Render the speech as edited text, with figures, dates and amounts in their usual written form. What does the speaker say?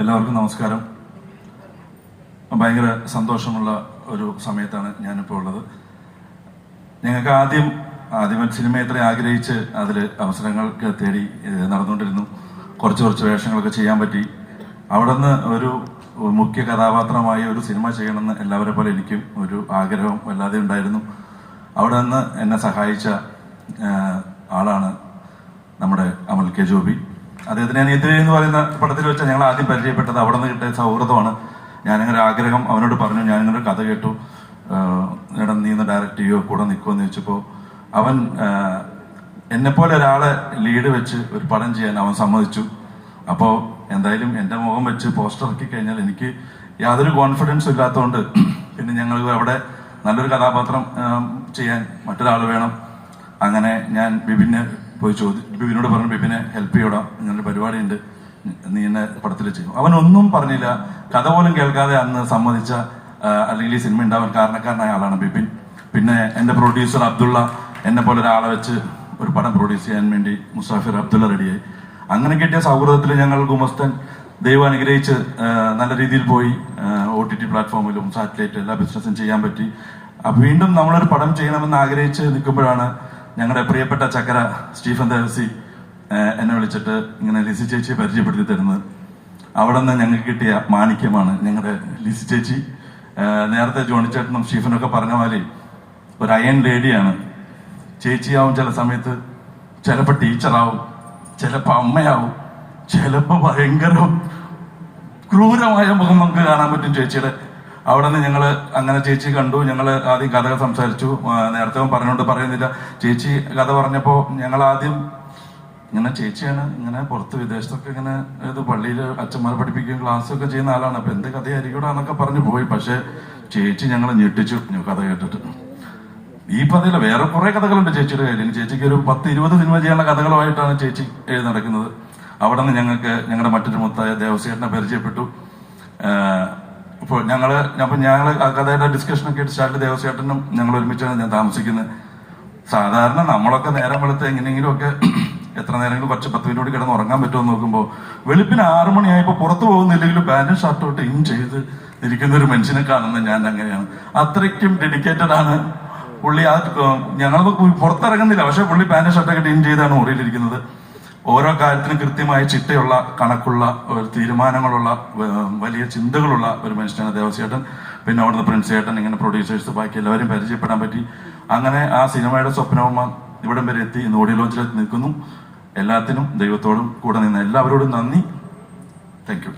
എല്ലാവർക്കും നമസ്കാരം. ഭയങ്കര സന്തോഷമുള്ള ഒരു സമയത്താണ് ഞാനിപ്പോൾ ഉള്ളത്. ഞങ്ങൾക്ക് ആദ്യം സിനിമ ഇത്രയും ആഗ്രഹിച്ച് അതിൽ അവസരങ്ങൾക്ക് തേടി നടന്നുകൊണ്ടിരുന്നു. കുറച്ച് വേഷങ്ങളൊക്കെ ചെയ്യാൻ പറ്റി. അവിടെ നിന്ന് ഒരു മുഖ്യ കഥാപാത്രമായി ഒരു സിനിമ ചെയ്യണമെന്ന് എല്ലാവരെ പോലെ എനിക്കും ഒരു ആഗ്രഹം വല്ലാതെ ഉണ്ടായിരുന്നു. അവിടെ നിന്ന് എന്നെ സഹായിച്ച ആളാണ് നമ്മുടെ അമൽ കെ ജോബി. അദ്ദേഹത്തിന് ഞാൻ എതിരെ എന്ന് പറയുന്ന പടത്തിൽ വെച്ചാൽ ഞങ്ങൾ ആദ്യം പരിചയപ്പെട്ടത്. അവിടെ നിന്ന് കിട്ടിയ സൗഹൃദമാണ്. ഞാനിങ്ങനെ ആഗ്രഹം അവനോട് പറഞ്ഞു, ഞാനിങ്ങനെ കഥ കേട്ടു, എടാ നീ ഒന്ന് ഡയറക്റ്റ് ചെയ്യോ, കൂടെ നിൽക്കുമെന്ന് ചോദിച്ചപ്പോൾ അവൻ എന്നെപ്പോലെ ഒരാളെ ലീഡ് വെച്ച് ഒരു പടം ചെയ്യാൻ അവൻ സമ്മതിച്ചു. അപ്പോൾ എന്തായാലും എൻ്റെ മുഖം വെച്ച് പോസ്റ്റർ ഇറക്കി കഴിഞ്ഞാൽ എനിക്ക് യാതൊരു കോൺഫിഡൻസും ഇല്ലാത്തതുകൊണ്ട് പിന്നെ ഞങ്ങൾ അവിടെ നല്ലൊരു കഥാപാത്രം ചെയ്യാൻ മറ്റൊരാൾ വേണം. അങ്ങനെ ഞാൻ ബിബിനോട് പറഞ്ഞു, ബിബിനെ ഹെൽപ്പ് ചെയ്യണം, ഇങ്ങനൊരു പരിപാടിയുണ്ട്, നീ എന്നെ പടത്തിൽ ചെയ്യും. അവനൊന്നും പറഞ്ഞില്ല. കഥ പോലും കേൾക്കാതെ അന്ന് സമ്മതിച്ച അല്ലെങ്കിൽ ഈ സിനിമ ഉണ്ടാവാൻ കാരണക്കാരനായ ആളാണ് ബിബിൻ. പിന്നെ എൻ്റെ പ്രൊഡ്യൂസർ അബ്ദുള്ള എന്നെ പോലെ ഒരാളെ വെച്ച് ഒരു പടം പ്രൊഡ്യൂസ് ചെയ്യാൻ വേണ്ടി മുസാഫിർ അബ്ദുള്ള റെഡിയായി. അങ്ങനെ കിട്ടിയ സൗഹൃദത്തിൽ ഞങ്ങൾ ഗുമസ്തൻ ദൈവം അനുഗ്രഹിച്ച് നല്ല രീതിയിൽ പോയി. OTT പ്ലാറ്റ്ഫോമിലും സാറ്റലൈറ്റ് എല്ലാ ബിസിനസ്സും ചെയ്യാൻ പറ്റി. വീണ്ടും നമ്മളൊരു പടം ചെയ്യണമെന്ന് ആഗ്രഹിച്ച് നിൽക്കുമ്പോഴാണ് ഞങ്ങളുടെ പ്രിയപ്പെട്ട ചക്കര സ്റ്റീഫൻ ദേവസി എന്നെ വിളിച്ചിട്ട് ഇങ്ങനെ ലിസി ചേച്ചിയെ പരിചയപ്പെടുത്തി തരുന്നത്. അവിടെ നിന്ന് ഞങ്ങൾക്ക് കിട്ടിയ മാണിക്യമാണ് ഞങ്ങളുടെ ലിസി ചേച്ചി. നേരത്തെ ജോണിച്ചേട്ടനും സ്റ്റീഫനൊക്കെ പറഞ്ഞ പോലെ ഒരു അയൺ ലേഡിയാണ്. ചേച്ചിയാവും ചില സമയത്ത്, ചിലപ്പോൾ ടീച്ചറാവും, ചിലപ്പോൾ അമ്മയാവും, ചിലപ്പോൾ ഭയങ്കര ക്രൂരമായ മുഖം നമുക്ക് കാണാൻ പറ്റും ചേച്ചിയുടെ. അവിടെ നിന്ന് ഞങ്ങൾ അങ്ങനെ ചേച്ചി കണ്ടു. ഞങ്ങൾ ആദ്യം കഥകൾ സംസാരിച്ചു. നേരത്തെ പറഞ്ഞുകൊണ്ട് പറയുന്നില്ല. ചേച്ചി കഥ പറഞ്ഞപ്പോൾ ഞങ്ങൾ ആദ്യം ഇങ്ങനെ ചേച്ചിയാണ് ഇങ്ങനെ പുറത്ത് വിദേശത്തൊക്കെ ഇങ്ങനെ ഇത് പള്ളിയിൽ അച്ഛന്മാരെ പഠിപ്പിക്കുകയും ക്ലാസ്സൊക്കെ ചെയ്യുന്ന ആളാണ്, അപ്പൊ എന്ത് കഥയായിരിക്കൂടാന്നൊക്കെ പറഞ്ഞു പോയി. പക്ഷെ ചേച്ചി ഞങ്ങളെ ഞെട്ടിച്ചു കഥ കേട്ടിട്ട്. ഈ പതിയില്ല, വേറെ കുറെ കഥകളുണ്ട് ചേച്ചിയുടെ കയ്യിൽ. ചേച്ചിക്ക് ഒരു 10-20 സിനിമ ചെയ്യാനുള്ള കഥകളുമായിട്ടാണ് ചേച്ചി നടക്കുന്നത്. അവിടെ നിന്ന് ഞങ്ങളുടെ മറ്റൊരു മുത്തായ ദേവസ്യേട്ടനെ പരിചയപ്പെട്ടു. ഇപ്പോൾ ഞങ്ങൾ ആ കഥയുടെ ഡിസ്കഷനൊക്കെ ആയിട്ട് സ്റ്റാർട്ട് ദേവസ്യേട്ടനും ഞങ്ങൾ ഒരുമിച്ചാണ് ഞാൻ താമസിക്കുന്നത്. സാധാരണ നമ്മളൊക്കെ നേരം വെളുത്ത് എങ്ങനെയെങ്കിലുമൊക്കെ എത്ര നേരമെങ്കിലും 10 മിനിറ്റ് കിടന്ന് ഉറങ്ങാൻ പറ്റുമെന്ന് നോക്കുമ്പോൾ വെളുപ്പിന് 6 മണിയായപ്പോൾ പുറത്തു പോകുന്നില്ലെങ്കിലും പാന്റും ഷർട്ടോട്ട് ചെയ്ത് ഇരിക്കുന്ന ഒരു മനുഷ്യനെ കാണുന്നത് ഞാൻ അങ്ങനെയാണ്. അത്രയ്ക്കും ഡെഡിക്കേറ്റഡ് ആണ് പുള്ളി. ഞങ്ങൾ പുറത്തിറങ്ങുന്നില്ല, പക്ഷെ പുള്ളി പാന്റും ഷർട്ടൊക്കെ ചെയ്താണ് മുറിയിലിരിക്കുന്നത്. ഓരോ കാര്യത്തിനും കൃത്യമായ ചിട്ടയുള്ള കണക്കുള്ള ഒരു തീരുമാനങ്ങളുള്ള വലിയ ചിന്തകളുള്ള ഒരു മനുഷ്യനാണ് ദേവസ്യേട്ടൻ. പിന്നെ അവിടുന്ന് പ്രിൻസ് ചേട്ടൻ, ഇങ്ങനെ പ്രൊഡ്യൂസേഴ്സ്, ബാക്കി എല്ലാവരും പരിചയപ്പെടാൻ പറ്റി. അങ്ങനെ ആ സിനിമയുടെ സ്വപ്നവുമ ഇവിടം വരെ എത്തി, ഇന്ന് ഓഡിയോ ലോഞ്ചിൽ നിൽക്കുന്നു. എല്ലാത്തിനും ദൈവത്തോടും കൂടെ നിന്ന് എല്ലാവരോടും നന്ദി. Thank you.